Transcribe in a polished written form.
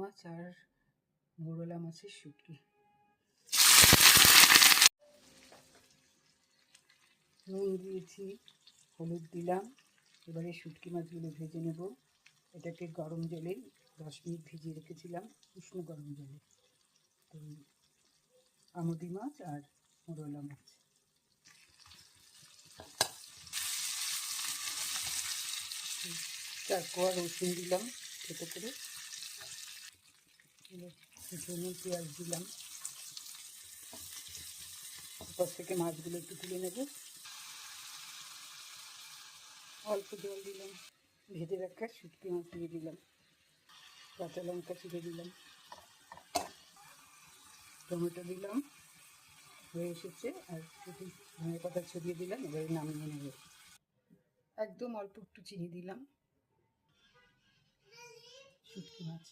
মাছ আর মোরলা মাছের শুটকি। নুন দিয়েছি, হলুদ দিলাম। এবারে শুটকি মাছগুলো ভেজে নেব। এটাকে গরম জলে 10 মিনিট ভিজিয়ে রেখেছিলাম, উষ্ণ গরম জলে। তো আমুদি মাছ আর মোরলা মাছ। তারপর রসুন দিলাম ছোটো করে, পেঁয়াজ দিলাম। তারপর থেকে মাছগুলো একটু তুলে নেব। অল্প জল দিলাম, ভেজে রাখা শুটকি মাছ দিয়ে দিলাম, কাঁচা লঙ্কা চিড়ে দিলাম, টমেটো দিলাম, হয়ে এসেছে। আর একটু ধনে পাতা ছড়িয়ে দিলাম। এবারে নামিয়ে নেব। একদম অল্প একটু চিনি দিলাম। শুটকি মাছ।